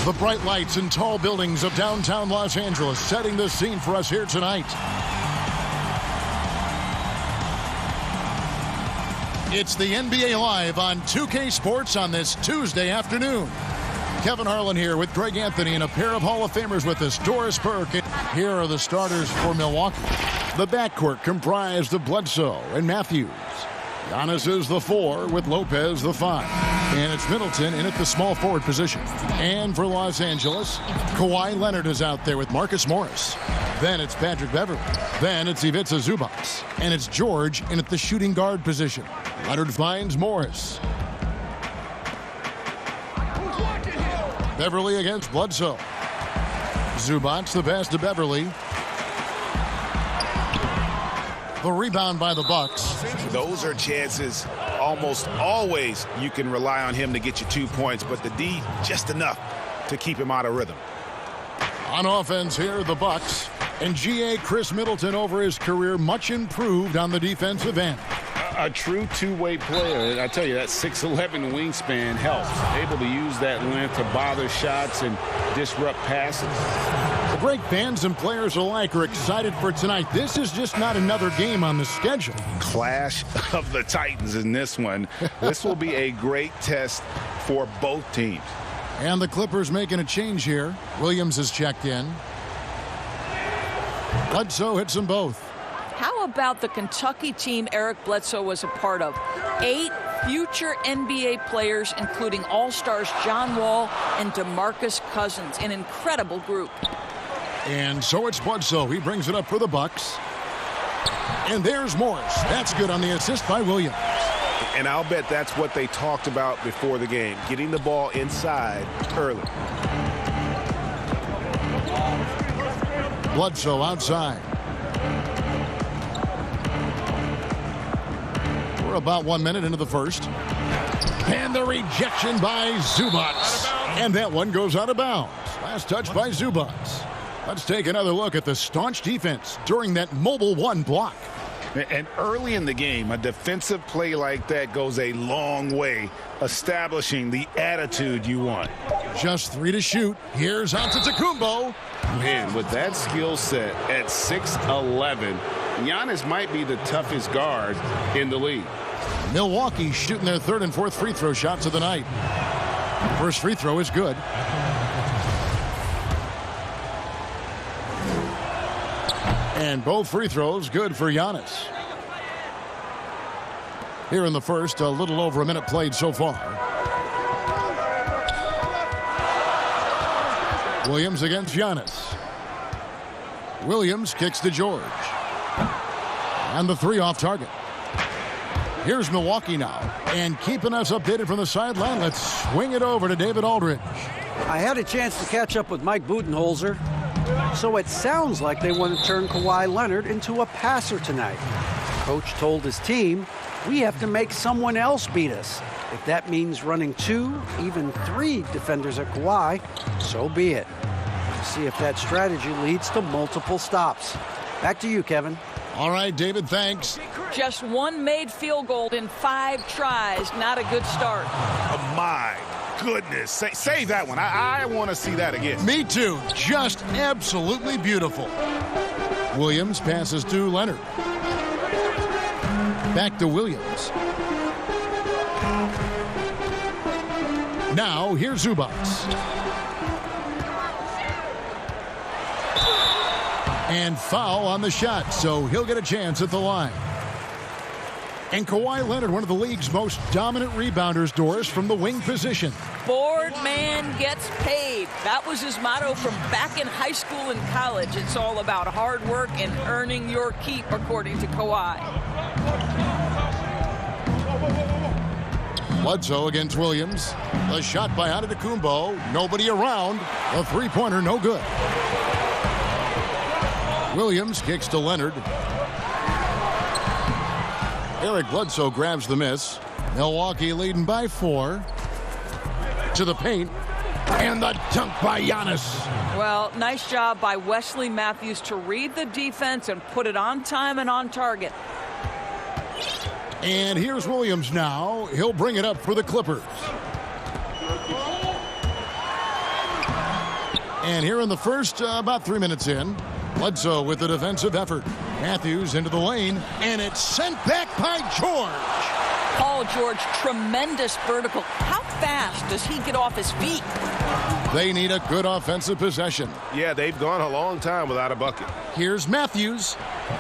The bright lights and tall buildings of downtown Los Angeles setting the scene for us here tonight. It's the NBA Live on 2K Sports on this Tuesday afternoon. Kevin Harlan here with Greg Anthony and a pair of Hall of Famers with us, Doris Burke. Here are the starters for Milwaukee. The backcourt comprised of Bledsoe and Matthews. Giannis is the 4 with Lopez the 5. And it's Middleton in at the small forward position. And for Los Angeles, Kawhi Leonard is out there with Marcus Morris. Then it's Patrick Beverley. Then it's Ivica Zubac. And it's George in at the shooting guard position. Leonard finds Morris. Beverley against Bledsoe. Zubac the pass to Beverley. The rebound by the Bucks. Those are chances almost always you can rely on him to get you 2 points, but the D just enough to keep him out of rhythm. On offense here, the Bucks. And G.A. Chris Middleton over his career much improved on the defensive end. A true two-way player. I tell you, that 6'11" wingspan helps. Able to use that length to bother shots and disrupt passes. The great fans and players alike are excited for tonight. This is just not another game on the schedule. Clash of the Titans in this one. This will be a great test for both teams. And the Clippers making a change here. Williams has checked in. Bledsoe hits them both. How about the Kentucky team Eric Bledsoe was a part of? 8 future NBA players, including All-Stars John Wall and DeMarcus Cousins. An incredible group. And so it's Bledsoe. He brings it up for the Bucks. And there's Morris. That's good on the assist by Williams. And I'll bet that's what they talked about before the game, getting the ball inside early. Bledsoe outside. We're about 1 minute into the first. And the rejection by Zubac. And that one goes out of bounds. Last touch by Zubac. Let's take another look at the staunch defense during that mobile 1 block. And early in the game, a defensive play like that goes a long way, establishing the attitude you want. Just 3 to shoot. Here's Antetokounmpo. Man, with that skill set at 6'11", Giannis might be the toughest guard in the league. Milwaukee shooting their 3rd and 4th free throw shots of the night. First free throw is good. And both free throws good for Giannis. Here in the first, a little over a minute played so far. Williams against Giannis. Williams kicks to George. And the 3 off target. Here's Milwaukee now. And keeping us updated from the sideline, let's swing it over to David Aldridge. I had a chance to catch up with Mike Budenholzer. So it sounds like they want to turn Kawhi Leonard into a passer tonight. Coach told his team, we have to make someone else beat us. If that means running 2, even 3 defenders at Kawhi, so be it. See if that strategy leads to multiple stops. Back to you, Kevin. All right, David, thanks. Just 1 made field goal in 5 tries. Not a good start. Oh, my goodness. Save that one. I want to see that again. Me too. Just absolutely beautiful. Williams passes to Leonard. Back to Williams. Now, here's Zubac. And foul on the shot, so he'll get a chance at the line. And Kawhi Leonard, one of the league's most dominant rebounders, Doris, from the wing position. Board man gets paid. That was his motto from back in high school and college. It's all about hard work and earning your keep, according to Kawhi. Bledsoe against Williams. The shot by Antetokounmpo. Nobody around. A three-pointer, no good. Williams kicks to Leonard. Eric Bledsoe grabs the miss. Milwaukee leading by 4. To the paint. And the dunk by Giannis. Well, nice job by Wesley Matthews to read the defense and put it on time and on target. And here's Williams now. He'll bring it up for the Clippers. And here in the first, about 3 minutes in, Bledsoe with the defensive effort. Matthews into the lane, and it's sent back by George. Paul George, tremendous vertical. How fast does he get off his feet? They need a good offensive possession. Yeah, they've gone a long time without a bucket. Here's Matthews.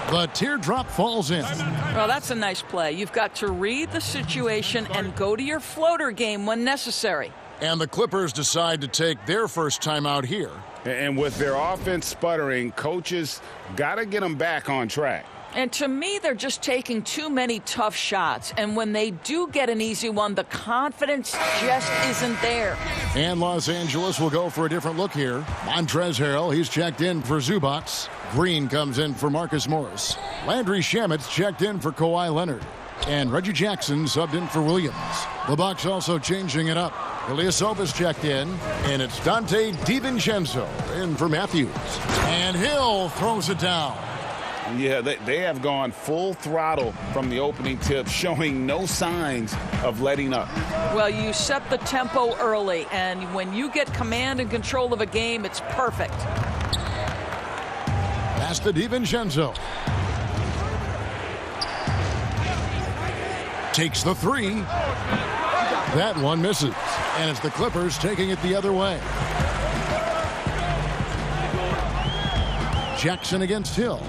The teardrop falls in. Well, that's a nice play. You've got to read the situation and go to your floater game when necessary. And the Clippers decide to take their first timeout here. And with their offense sputtering, coaches got to get them back on track. And to me, they're just taking too many tough shots. And when they do get an easy one, the confidence just isn't there. And Los Angeles will go for a different look here. Montrezl Harrell, he's checked in for Zubats. Green comes in for Marcus Morris. Landry Shamet's checked in for Kawhi Leonard. And Reggie Jackson subbed in for Williams. The Bucks also changing it up. Ilyasova's checked in, and it's Dante DiVincenzo in for Matthews. And Hill throws it down. Yeah, they have gone full throttle from the opening tip, showing no signs of letting up. Well, you set the tempo early, and when you get command and control of a game, it's perfect. Pass to DiVincenzo. Takes the three. That one misses. And it's the Clippers taking it the other way. Jackson against Hill.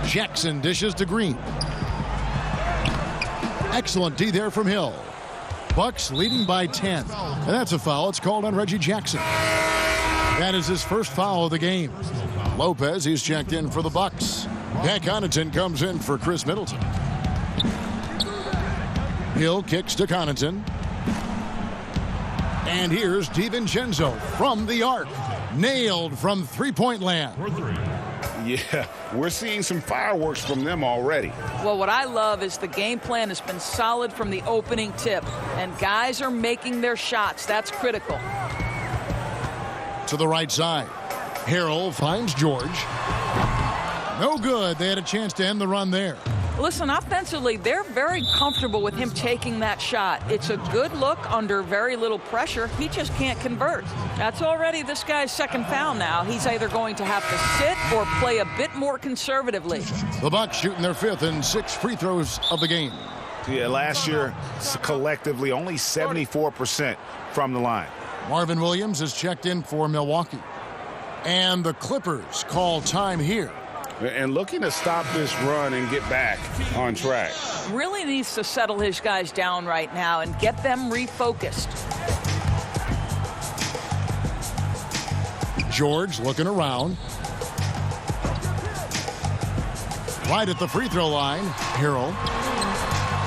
Jackson dishes to Green. Excellent D there from Hill. Bucks leading by 10. And that's a foul. It's called on Reggie Jackson. That is his first foul of the game. Lopez, he's checked in for the Bucks. Pat Connaughton comes in for Chris Middleton. Hill kicks to Connaughton. And here's DiVincenzo from the arc. Nailed from three-point land. Yeah, we're seeing some fireworks from them already. Well, what I love is the game plan has been solid from the opening tip. And guys are making their shots. That's critical. To the right side. Harrell finds George. No good. They had a chance to end the run there. Listen, offensively, they're very comfortable with him taking that shot. It's a good look under very little pressure. He just can't convert. That's already this guy's second foul now. He's either going to have to sit or play a bit more conservatively. The Bucks shooting their fifth and 6 free throws of the game. Yeah, last year, collectively, only 74% from the line. Marvin Williams is checked in for Milwaukee. And the Clippers call time here. And looking to stop this run and get back on track. Really needs to settle his guys down right now and get them refocused. George looking around. Right at the free throw line. Harrell.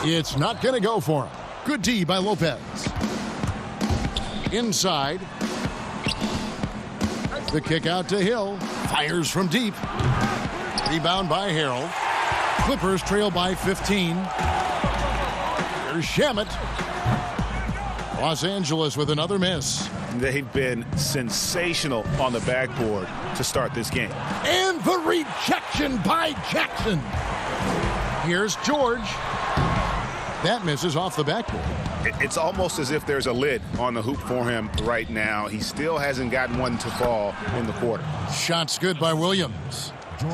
It's not going to go for him. Good D by Lopez. Inside. The kick out to Hill. Fires from deep. Rebound by Harrell. Clippers trail by 15. Here's Shamet. Los Angeles with another miss. They've been sensational on the backboard to start this game. And the rejection by Jackson. Here's George. That misses off the backboard. It's almost as if there's a lid on the hoop for him right now. He still hasn't gotten one to fall in the quarter. Shots good by Williams.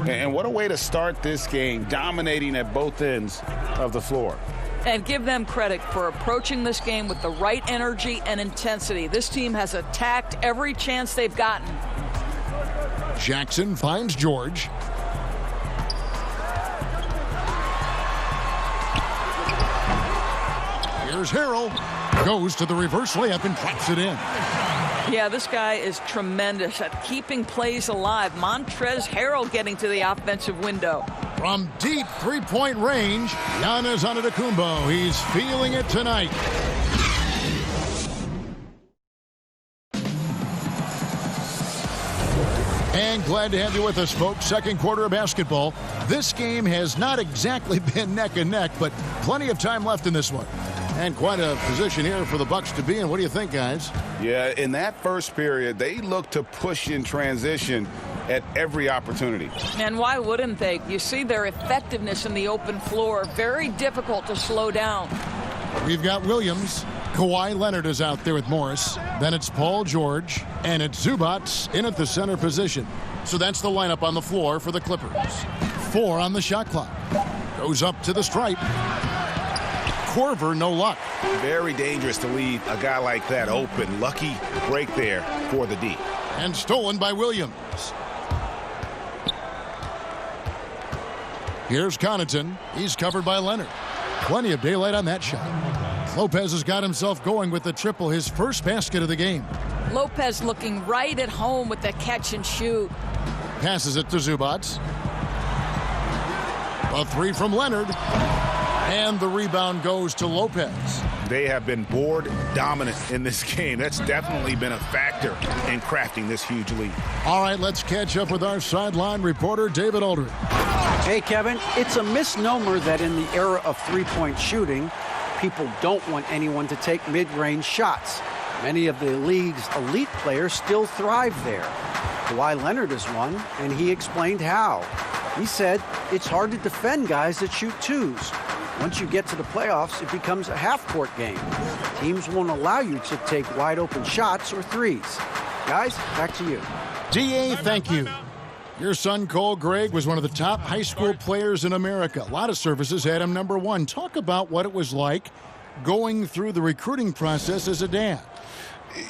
And what a way to start this game, dominating at both ends of the floor. And give them credit for approaching this game with the right energy and intensity. This team has attacked every chance they've gotten. Jackson finds George. Here's Harrell. Goes to the reverse layup and traps it in. Yeah, this guy is tremendous at keeping plays alive. Montrezl Harrell getting to the offensive window. From deep three-point range, Giannis Antetokounmpo. He's feeling it tonight. And glad to have you with us, folks. Second quarter of basketball. This game has not exactly been neck and neck, but plenty of time left in this one. And quite a position here for the Bucks to be in. What do you think, guys? Yeah, in that first period, they looked to push in transition at every opportunity. And why wouldn't they? You see their effectiveness in the open floor. Very difficult to slow down. We've got Williams Kawhi Leonard is out there with Morris. Then it's Paul George, and it's Zubac in at the center position. So that's the lineup on the floor for the Clippers. 4 on the shot clock. Goes up to the stripe. Korver, no luck. Very dangerous to leave a guy like that open. Lucky break there for the D. And stolen by Williams. Here's Connaughton. He's covered by Leonard. Plenty of daylight on that shot. Lopez has got himself going with the triple, his first basket of the game. Lopez looking right at home with the catch and shoot. Passes it to Zubac. A 3 from Leonard. And the rebound goes to Lopez. They have been board dominant in this game. That's definitely been a factor in crafting this huge lead. All right, let's catch up with our sideline reporter, David Aldridge. Hey, Kevin, it's a misnomer that in the era of three-point shooting, people don't want anyone to take mid-range shots. Many of the league's elite players still thrive there. Kawhi Leonard is one, and he explained how. He said it's hard to defend guys that shoot twos. Once you get to the playoffs, it becomes a half-court game. Teams won't allow you to take wide-open shots or threes. Guys, back to you. DA, thank you. Your son, Cole Gregg, was one of the top high school players in America. A lot of services had him number 1. Talk about what it was like going through the recruiting process as a dad.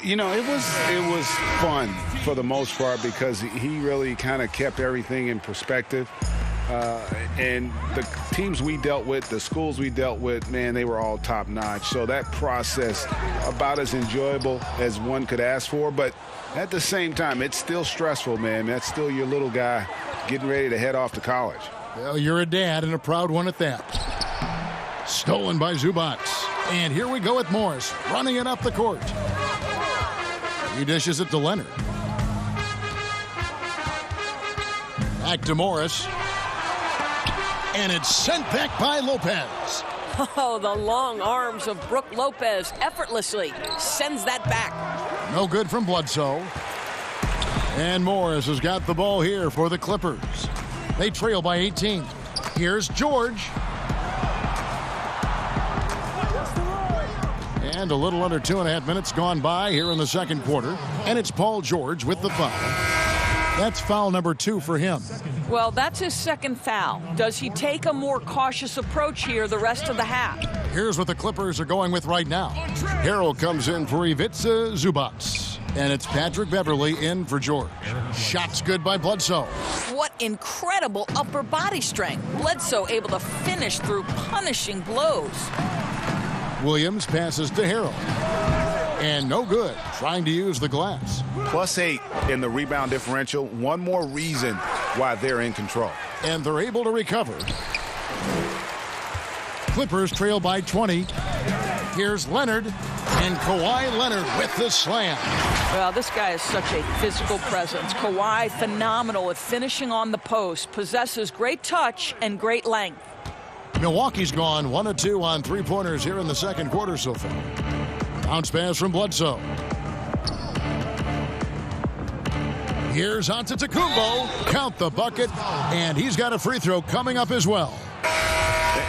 You know, it was fun for the most part because he really kind of kept everything in perspective. And the teams we dealt with, the schools we dealt with, man, they were all top-notch. So that process, about as enjoyable as one could ask for. But at the same time, it's still stressful, man. That's still your little guy getting ready to head off to college. Well, you're a dad and a proud one at that. Stolen by Zubac. And here we go with Morris, running it up the court. He dishes it to Leonard. Back to Morris. And it's sent back by Lopez. Oh, the long arms of Brook Lopez effortlessly sends that back. No good from Bledsoe. And Morris has got the ball here for the Clippers. They trail by 18. Here's George. And a little under 2.5 minutes gone by here in the second quarter. And it's Paul George with the foul. That's foul number 2 for him. Well, that's his second foul. Does he take a more cautious approach here the rest of the half? Here's what the Clippers are going with right now. Harrell comes in for Ivica Zubac. And it's Patrick Beverley in for George. Shots good by Bledsoe. What incredible upper body strength. Bledsoe able to finish through punishing blows. Williams passes to Harrell. And no good, trying to use the glass. +8 in the rebound differential. One more reason why they're in control. And they're able to recover. Clippers trail by 20. Here's Leonard. And Kawhi Leonard with the slam. Well, this guy is such a physical presence. Kawhi, phenomenal at finishing on the post. Possesses great touch and great length. Milwaukee's gone 1 of 2 on three-pointers here in the second quarter so far. Bounce pass from Bledsoe. Here's Antetokounmpo. Count the bucket. And he's got a free throw coming up as well.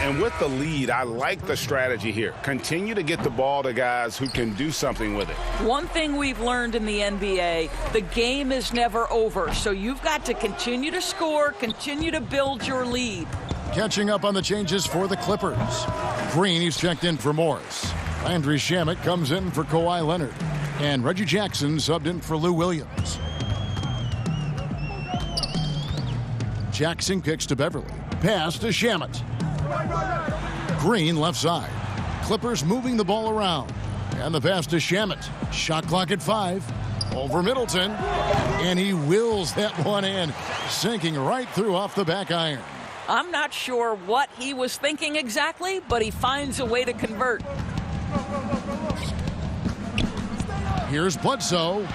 And with the lead, I like the strategy here. Continue to get the ball to guys who can do something with it. One thing we've learned in the NBA, the game is never over. So you've got to continue to score, continue to build your lead. Catching up on the changes for the Clippers. Green, he's checked in for Morris. Landry Shamet comes in for Kawhi Leonard. And Reggie Jackson subbed in for Lou Williams. Jackson kicks to Beverly. Pass to Shamet. Green left side. Clippers moving the ball around. And the pass to Shamet. Shot clock at 5. Over Middleton. And he wills that one in. Sinking right through off the back iron. I'm not sure what he was thinking exactly, but he finds a way to convert. Here's Bledsoe.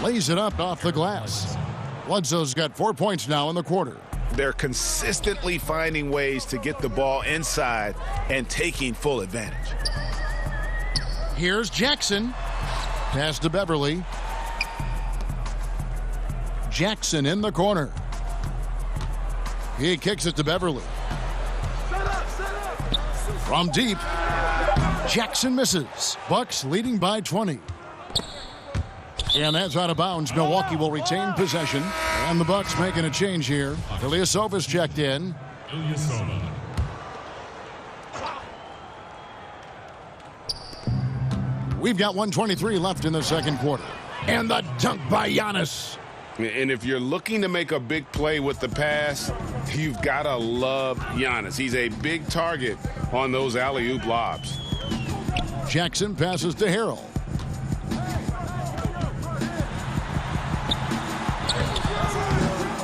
Lays it up off the glass. Bledsoe's got 4 points now in the quarter. They're consistently finding ways to get the ball inside and taking full advantage. Here's Jackson. Pass to Beverly. Jackson in the corner. He kicks it to Beverly. From deep. Jackson misses. Bucks leading by 20. And that's out of bounds. Milwaukee will retain possession. And the Bucks making a change here. Ilyasova's checked in. We've got 1:23 left in the second quarter. And the dunk by Giannis. And if you're looking to make a big play with the pass, you've got to love Giannis. He's a big target on those alley-oop lobs. Jackson passes to Harrell.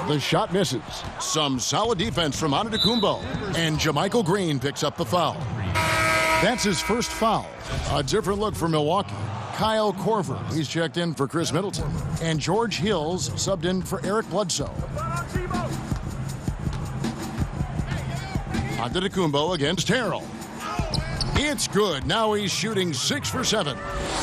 The shot misses. Some solid defense from Antetokounmpo. And JaMychal Green picks up the foul. That's his first foul. A different look for Milwaukee. Kyle Korver, he's checked in for Chris Middleton. And George Hills subbed in for Eric Bledsoe. Antetokounmpo against Harrell. It's good. Now he's shooting 6 for 7.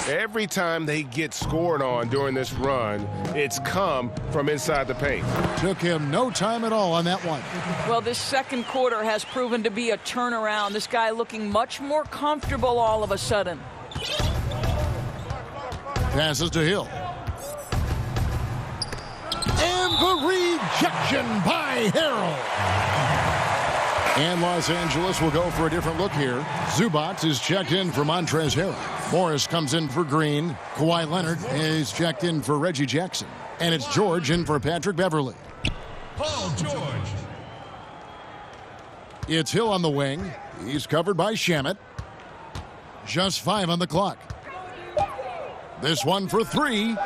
Every time they get scored on during this run, it's come from inside the paint. Took him no time at all on that one. Well, this second quarter has proven to be a turnaround. This guy looking much more comfortable all of a sudden. Passes to Hill. And the rejection by Harrell. And Los Angeles will go for a different look here. Zubac is checked in for Montrezl Harrell. Morris comes in for Green. Kawhi Leonard is checked in for Reggie Jackson. And it's George in for Patrick Beverley. Paul George. It's Hill on the wing. He's covered by Shamet. Just 5 on the clock. This one for 3.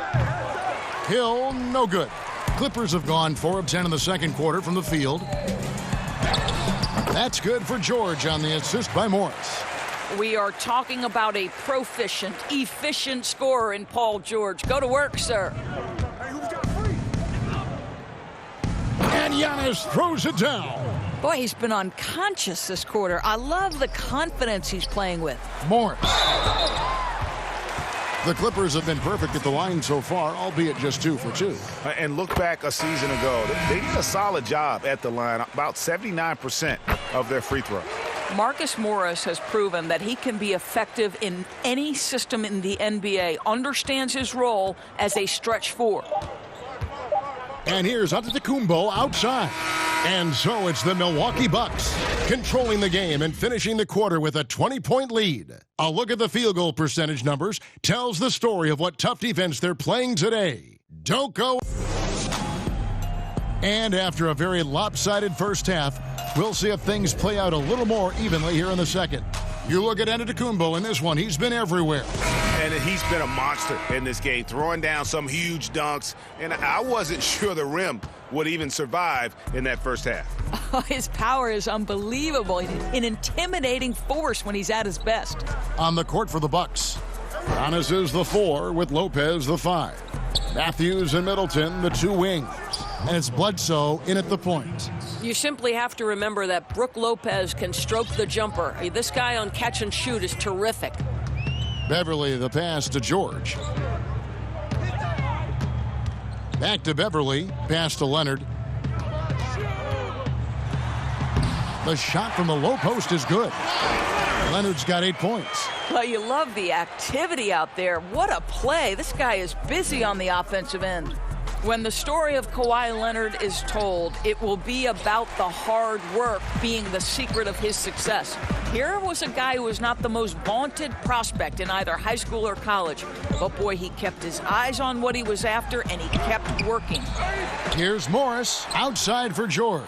Hill, no good. Clippers have gone 4 of 10 in the second quarter from the field. That's good for George on the assist by Morris. We are talking about a proficient, efficient scorer in Paul George. Go to work, sir. And Giannis throws it down. Boy, he's been unconscious this quarter. I love the confidence he's playing with. Morris. The Clippers have been perfect at the line so far, albeit just 2 for 2. And look back a season ago. They did a solid job at the line, about 79% of their free throw. Marcus Morris has proven that he can be effective in any system in the NBA, understands his role as a stretch 4. And here's Antetokounmpo outside. And so it's the Milwaukee Bucks controlling the game and finishing the quarter with a 20-point lead. A look at the field goal percentage numbers tells the story of what tough defense they're playing today. Don't go. And after a very lopsided first half, we'll see if things play out a little more evenly here in the second. You look at Antetokounmpo in this one. He's been everywhere. And he's been a monster in this game, throwing down some huge dunks. And I wasn't sure the rim would even survive in that first half. Oh, his power is unbelievable. An intimidating force when he's at his best. On the court for the Bucks, Giannis is the 4 with Lopez the 5. Matthews and Middleton the 2 wings. And it's Bledsoe in at the point. You simply have to remember that Brook Lopez can stroke the jumper. This guy on catch and shoot is terrific. Beverley the pass to George. Back to Beverley. Pass to Leonard. The shot from the low post is good. Leonard's got 8 points. Well, you love the activity out there. What a play. This guy is busy on the offensive end. When the story of Kawhi Leonard is told, it will be about the hard work being the secret of his success. Here was a guy who was not the most vaunted prospect in either high school or college. But boy, he kept his eyes on what he was after, and he kept working. Here's Morris outside for George.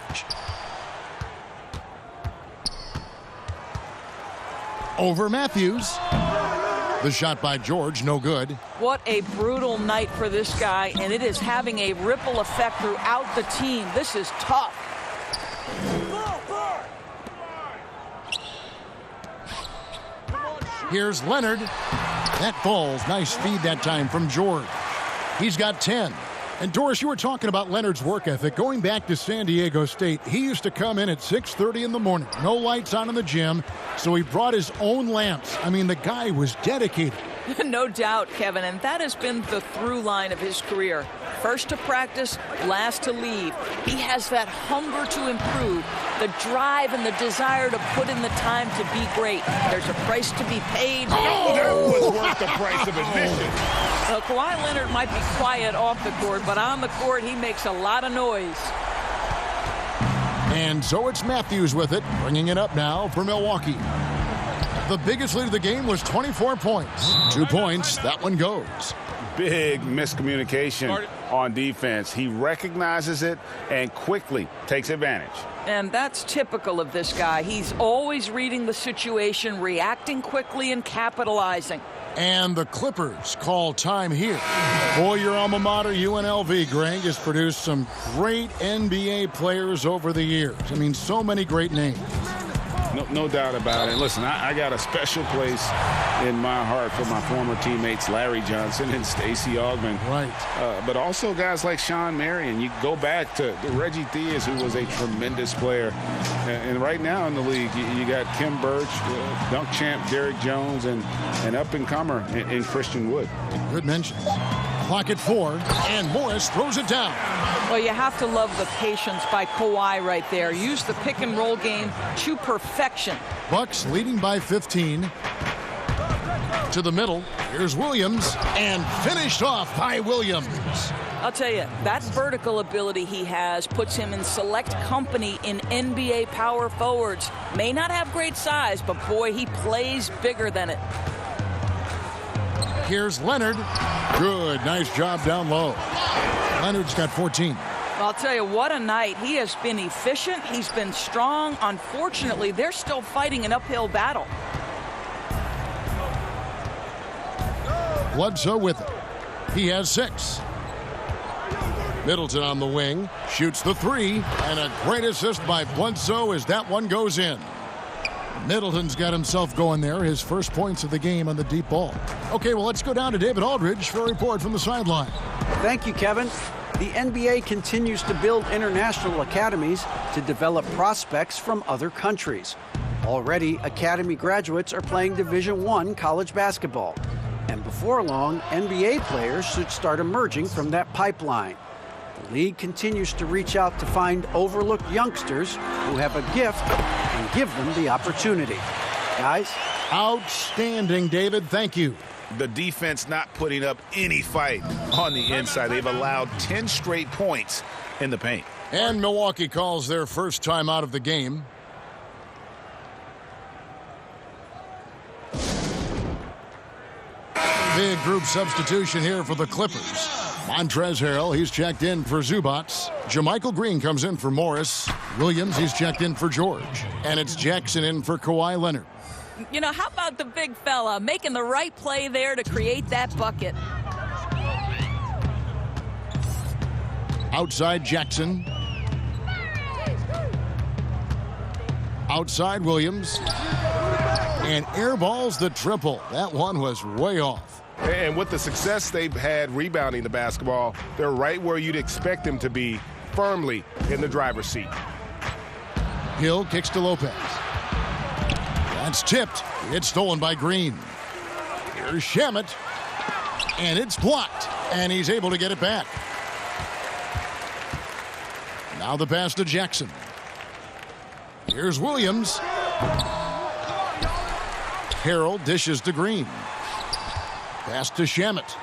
Over Matthews. The shot by George, no good. What a brutal night for this guy, and it is having a ripple effect throughout the team. This is tough. Here's Leonard. That falls. Nice feed that time from George. He's got 10. And Doris, you were talking about Leonard's work ethic. Going back to San Diego State, he used to come in at 6:30 in the morning. No lights on in the gym, so he brought his own lamps. I mean, the guy was dedicated. No doubt, Kevin, and that has been the through line of his career. First to practice, last to leave. He has that hunger to improve, the drive and the desire to put in the time to be great. There's a price to be paid. Oh, that was worth the price of admission. Kawhi Leonard might be quiet off the court, but on the court, he makes a lot of noise. And so it's Matthews with it, bringing it up now for Milwaukee. The biggest lead of the game was 24 points. 2 points, that one goes. Big miscommunication on defense. He recognizes it and quickly takes advantage. And that's typical of this guy. He's always reading the situation, reacting quickly, and capitalizing. And the Clippers call time here. Boy, your alma mater, UNLV, Greg, has produced some great NBA players over the years. I mean, so many great names. No doubt about it. Listen, I got a special place in my heart for my former teammates Larry Johnson and Stacey Augmon. Right. But also guys like Sean Marion. You go back to Reggie Theus, who was a tremendous player. And right now in the league, you got Kim Birch, dunk champ Derrick Jones, and an up-and-comer in Christian Wood. Good mention. Clock at 4, and Morris throws it down. Well, you have to love the patience by Kawhi right there. Use the pick-and-roll game to perfection. Bucks leading by 15. To the middle. Here's Williams, and finished off by Williams. I'll tell you, that vertical ability he has puts him in select company in NBA power forwards. May not have great size, but boy, he plays bigger than it. Here's Leonard. Good. Nice job down low. Leonard's got 14. I'll tell you, what a night. He has been efficient. He's been strong. Unfortunately, they're still fighting an uphill battle. Bledsoe with it. He has 6. Middleton on the wing. Shoots the 3. And a great assist by Bledsoe as that one goes in. Middleton's got himself going there. His first points of the game on the deep ball. Okay, well, let's go down to David Aldridge for a report from the sideline. Thank you, Kevin. The NBA continues to build international academies to develop prospects from other countries. Already, academy graduates are playing Division I college basketball. And before long, NBA players should start emerging from that pipeline. The league continues to reach out to find overlooked youngsters who have a gift and give them the opportunity. Guys? Outstanding, David. Thank you. The defense not putting up any fight on the inside. They've allowed 10 straight points in the paint. And Milwaukee calls their first time out of the game. Big group substitution here for the Clippers. Montrezl Harrell, he's checked in for Zubac. JaMychal Green comes in for Morris. Williams, he's checked in for George. And it's Jackson in for Kawhi Leonard. You know, how about the big fella making the right play there to create that bucket? Outside Jackson. Outside Williams. And airballs the triple. That one was way off. And with the success they've had rebounding the basketball, they're right where you'd expect them to be, firmly in the driver's seat. Hill kicks to Lopez. That's tipped. It's stolen by Green. Here's Shamet. And it's blocked. And he's able to get it back. Now the pass to Jackson. Here's Williams. Harrell dishes to Green. Pass to Shamet.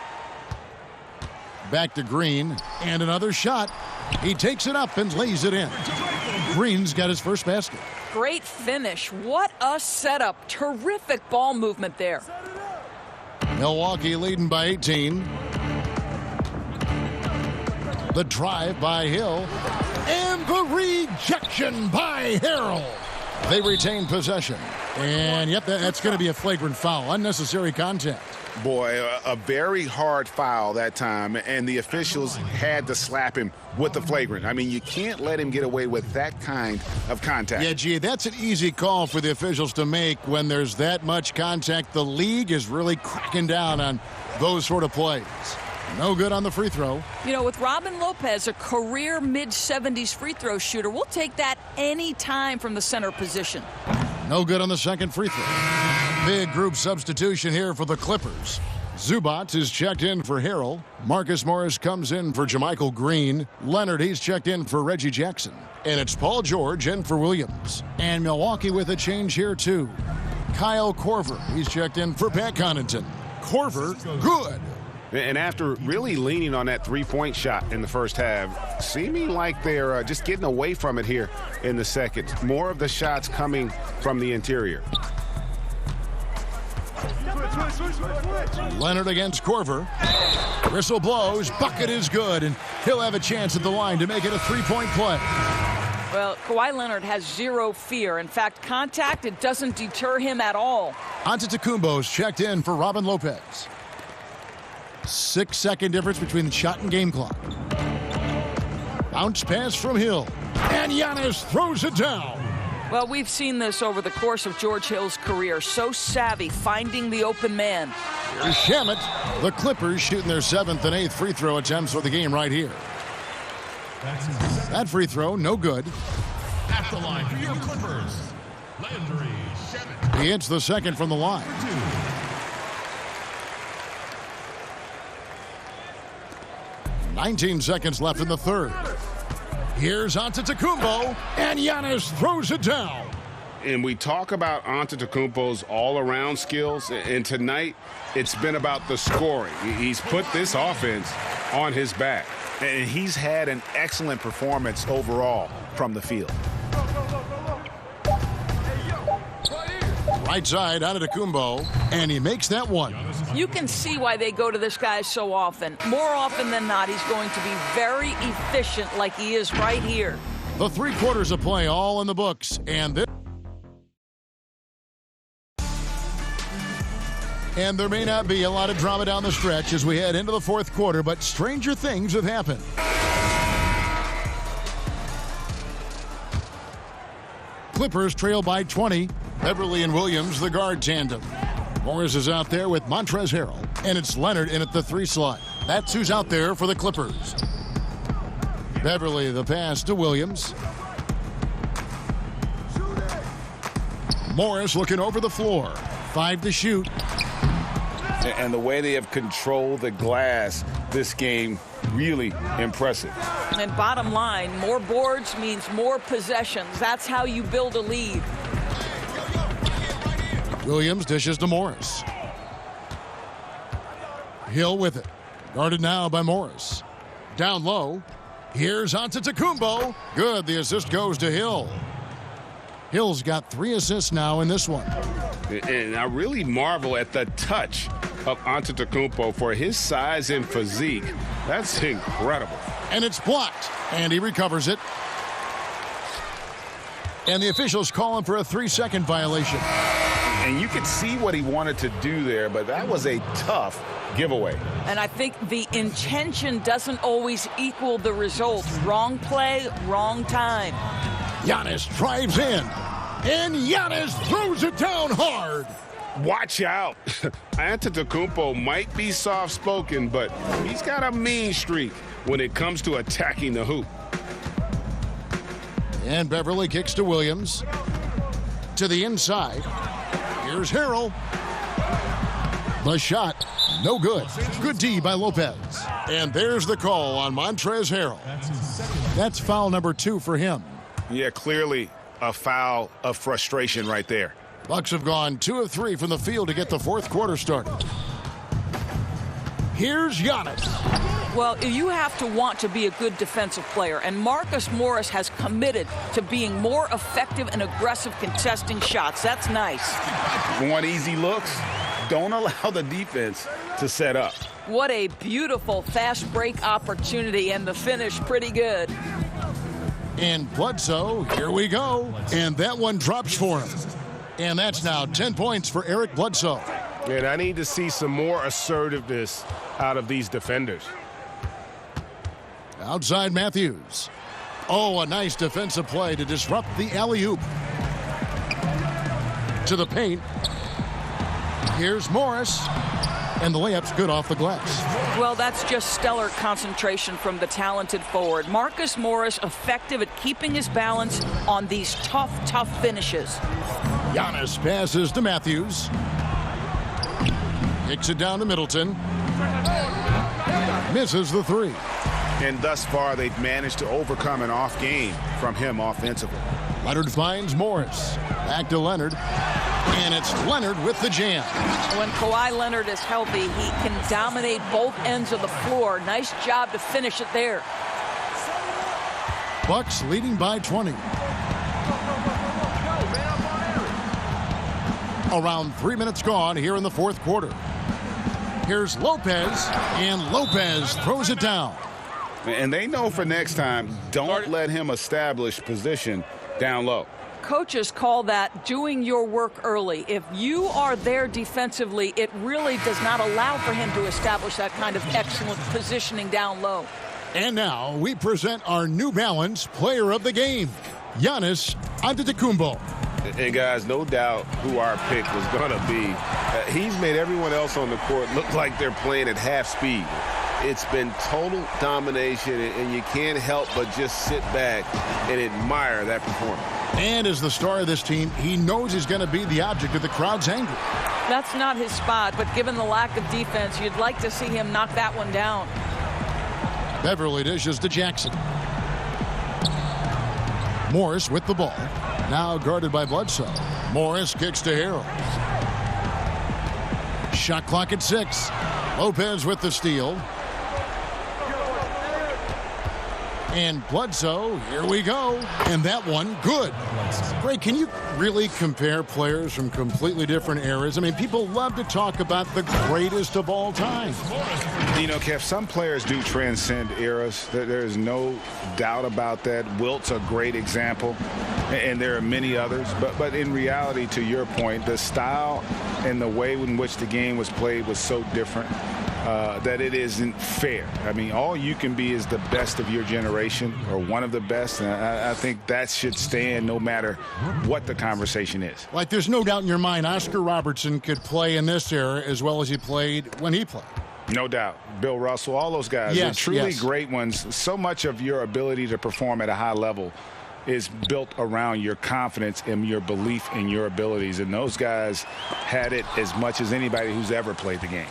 Back to Green. And another shot. He takes it up and lays it in. Green's got his first basket. Great finish. What a setup. Terrific ball movement there. Milwaukee leading by 18. The drive by Hill. And the rejection by Harrell. They retain possession. And, yep, that's going to be a flagrant foul. Unnecessary contact. Boy, a very hard foul that time, and the officials had to slap him with the flagrant. I mean, you can't let him get away with that kind of contact. Yeah, gee, that's an easy call for the officials to make when there's that much contact. The league is really cracking down on those sort of plays. No good on the free throw. You know, with Robin Lopez, a career mid-70s free throw shooter, we'll take that any time from the center position. No good on the second free throw. Big group substitution here for the Clippers. Zubac is checked in for Harrell. Marcus Morris comes in for Jermichael Green. Leonard, he's checked in for Reggie Jackson. And it's Paul George in for Williams. And Milwaukee with a change here, too. Kyle Korver, he's checked in for Pat Connaughton. Korver, good. And after really leaning on that three-point shot in the first half, seeming like they're just getting away from it here in the second. More of the shots coming from the interior. Leonard against Korver. Whistle blows. Bucket is good, and he'll have a chance at the line to make it a three-point play. Well, Kawhi Leonard has zero fear. In fact, contact, it doesn't deter him at all. Antetokounmpo's checked in for Robin Lopez. 6-second difference between the shot and game clock. Bounce pass from Hill. And Giannis throws it down. Well, we've seen this over the course of George Hill's career. So savvy, finding the open man. Here's Shamet. The Clippers shooting their 7th and 8th free throw attempts for the game right here. That free throw, no good. At the line for your Clippers, Landry Shamet. He hits the second from the line. 19 seconds left in the third. Here's Antetokounmpo, and Giannis throws it down. And we talk about Antetokounmpo's all-around skills, and tonight it's been about the scoring. He's put this offense on his back. And he's had an excellent performance overall from the field. Right side, Antetokounmpo, and he makes that one. You can see why they go to this guy so often. More often than not, he's going to be very efficient like he is right here. The 3 quarters of play all in the books, and this. And there may not be a lot of drama down the stretch as we head into the fourth quarter, but stranger things have happened. Clippers trail by 20. Beverly and Williams, the guard tandem. Morris is out there with Montrezl Harrell, and it's Leonard in at the 3 slot. That's who's out there for the Clippers. Beverly, the pass to Williams. Morris looking over the floor. 5 to shoot. And the way they have controlled the glass this game, really impressive. And bottom line, more boards means more possessions. That's how you build a lead. Williams dishes to Morris. Hill with it. Guarded now by Morris. Down low. Here's Antetokounmpo. Good. The assist goes to Hill. Hill's got 3 assists now in this one. And I really marvel at the touch of Antetokounmpo for his size and physique. That's incredible. And it's blocked. And he recovers it. And the officials call him for a 3-second violation. And you could see what he wanted to do there, but that was a tough giveaway. And I think the intention doesn't always equal the result. Wrong play, wrong time. Giannis drives in. And Giannis throws it down hard. Watch out. Antetokounmpo might be soft-spoken, but he's got a mean streak when it comes to attacking the hoop. And Beverly kicks to Williams. To the inside. Here's Harrell. The shot, no good. Good D by Lopez. And there's the call on Montrezl Harrell. That's foul number 2 for him. Yeah, clearly a foul of frustration right there. Bucks have gone 2 of 3 from the field to get the fourth quarter started. Here's Giannis. Well, you have to want to be a good defensive player, and Marcus Morris has committed to being more effective and aggressive contesting shots. That's nice. Want easy looks? Don't allow the defense to set up. What a beautiful fast break opportunity, and the finish pretty good. And Bledsoe, here we go. And that one drops for him. And that's now 10 points for Eric Bledsoe. And I need to see some more assertiveness out of these defenders. Outside Matthews. Oh, a nice defensive play to disrupt the alley-oop. To the paint. Here's Morris. And the layup's good off the glass. Well, that's just stellar concentration from the talented forward. Marcus Morris effective at keeping his balance on these tough finishes. Giannis passes to Matthews. Kicks it down to Middleton. Misses the three. And thus far, they've managed to overcome an off game from him offensively. Leonard finds Morris. Back to Leonard. And it's Leonard with the jam. When Kawhi Leonard is healthy, he can dominate both ends of the floor. Nice job to finish it there. Bucks leading by 20. Around 3 minutes gone here in the fourth quarter. Here's Lopez, and Lopez throws it down. And they know for next time, don't let him establish position down low. Coaches call that doing your work early. If you are there defensively, it really does not allow for him to establish that kind of excellent positioning down low. And now we present our New Balance Player of the Game, Giannis Antetokounmpo. And guys, no doubt who our pick was going to be. He's made everyone else on the court look like they're playing at half speed. It's been total domination, and you can't help but just sit back and admire that performance. And as the star of this team, he knows he's going to be the object of the crowd's anger. That's not his spot, but given the lack of defense, you'd like to see him knock that one down. Beverly dishes to Jackson. Morris with the ball. Now guarded by Bledsoe. Morris kicks to Harrell. Shot clock at 6. Lopez with the steal. And Bledsoe, here we go. And that one, good. Greg, can you really compare players from completely different eras? I mean, people love to talk about the greatest of all time. You know, Kev, some players do transcend eras. There is no doubt about that. Wilt's a great example, and there are many others. But in reality, to your point, the style and the way in which the game was played was so different that it isn't fair. I mean, all you can be is the best of your generation or one of the best, and I think that should stand no matter what the conversation is. Like, there's no doubt in your mind Oscar Robertson could play in this era as well as he played when he played. No doubt. Bill Russell, all those guys. Yes, They're truly yes. great ones. So much of your ability to perform at a high level is built around your confidence and your belief in your abilities. And those guys had it as much as anybody who's ever played the game.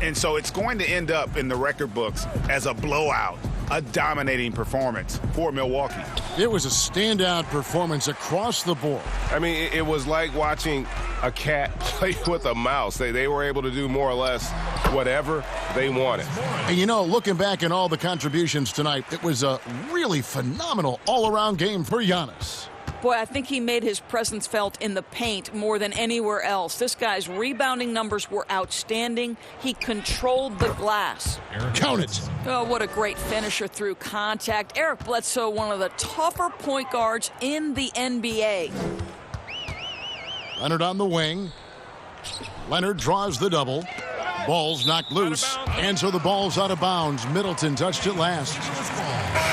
And so it's going to end up in the record books as a blowout, a dominating performance for Milwaukee. It was a standout performance across the board. I mean, it was like watching a cat play with a mouse. They were able to do more or less whatever they wanted. And, you know, looking back at all the contributions tonight, it was a really phenomenal all-around game for Giannis. Boy, I think he made his presence felt in the paint more than anywhere else. This guy's rebounding numbers were outstanding. He controlled the glass. Count it. Oh, what a great finisher through contact. Eric Bledsoe, one of the tougher point guards in the NBA. Leonard on the wing. Leonard draws the double. Ball's knocked loose, and so the ball's out of bounds. Middleton touched it last.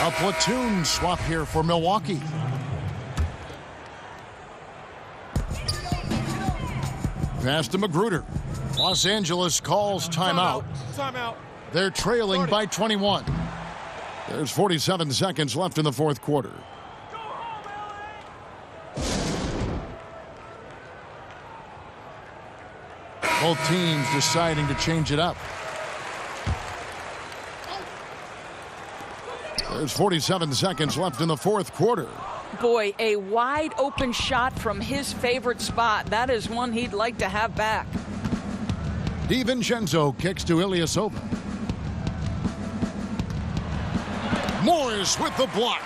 A platoon swap here for Milwaukee. Pass to Magruder. Los Angeles calls timeout. They're trailing by 21. There's 47 seconds left in the fourth quarter. Both teams deciding to change it up. There's 47 seconds left in the fourth quarter. Boy, a wide open shot from his favorite spot. That is one he'd like to have back. DiVincenzo kicks to Ilyasova. Morris with the block.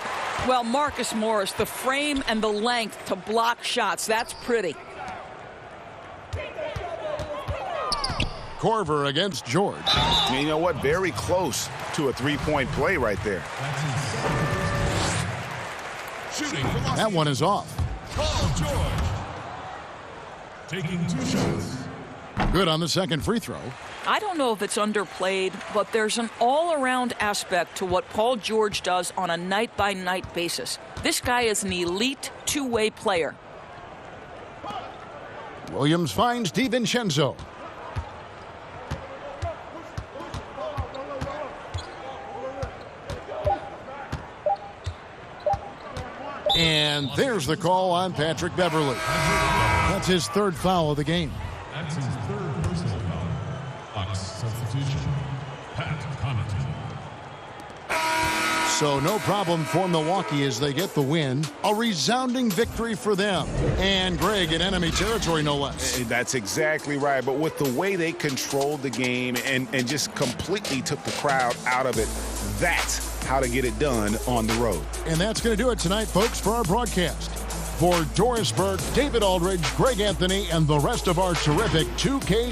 Well, Marcus Morris, the frame and the length to block shots. That's pretty. Korver against George. And you know what? Very close to a three-point play right there. That one is off. Paul George taking 2 shots. Good on the second free throw. I don't know if it's underplayed, but there's an all-around aspect to what Paul George does on a night-by-night basis. This guy is an elite two-way player. Williams finds DiVincenzo. And there's the call on Patrick Beverly. That's his third foul of the game. That's his third personal foul. decision. Pat Connaughton. So no problem for Milwaukee as they get the win. A resounding victory for them. And Greg in enemy territory, no less. That's exactly right. But with the way they controlled the game and just completely took the crowd out of it, that's how to get it done on the road. And that's going to do it tonight, folks, for our broadcast. For Doris Burke, David Aldridge, Greg Anthony, and the rest of our terrific 2K